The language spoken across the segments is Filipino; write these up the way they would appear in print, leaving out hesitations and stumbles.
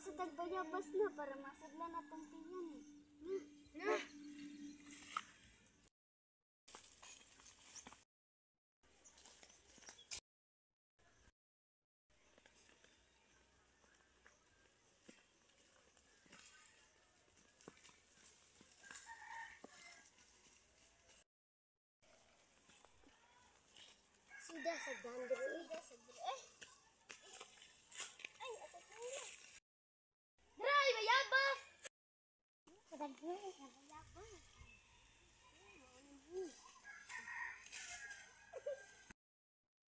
sa tagbayabas na para masadla na tong tiyan eh. Na. Sudah sa gandro. Ay, ato ko na. Dray, bayabas!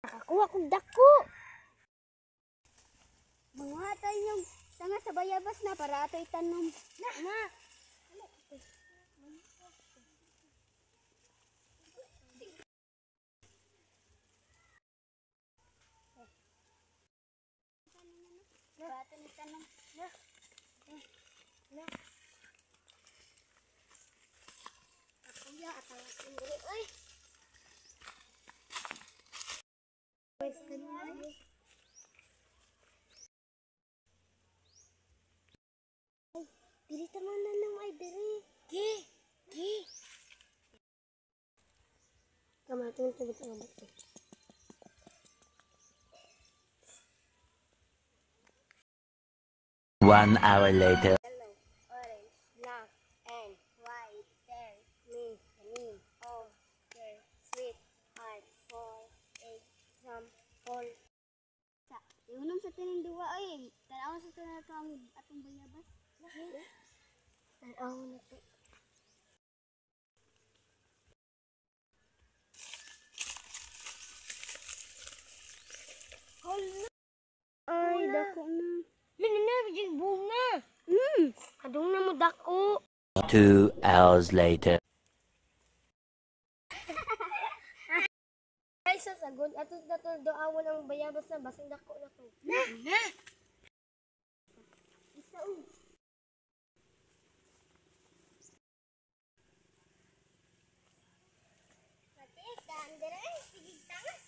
Nakakuha kong dako. Mga tayo yung tanga sa bayabas na para ato'y tanom. Na! Bato ni tanong. Na. Ako ya atang sindiri oy. Wes kanay. Ay, diri ta man nang ay diri. Gi. Kamatun tubot ang bato. One hour later. Yellow, orange, black, and white, there, me, all, there, sweet, hard, fall, example. Iunom sa tininduwa ay, tanaw sa tinatawag atong bayabas. Tanaw na to. Hala! Ay, dako na. Lina, bigyan bunga. Kadung na mo dako. 2 hours later. Ay, sa sagod. Ato doawon ang bayabas na. Basang dako na to. Na! Isa o. Matik, kaandera eh. Sigig tangas.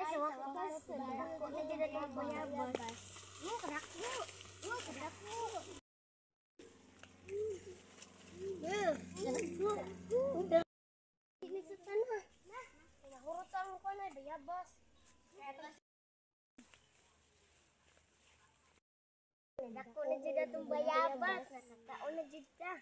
Ay, sa wakas. Dako na dyan ang bayabas. Kadako. Kadako. Kadako. Nagsutan ha. Nahurutan mo ko na, bayabas. Dako na dyan itong bayabas. Nakataon na dyan ka.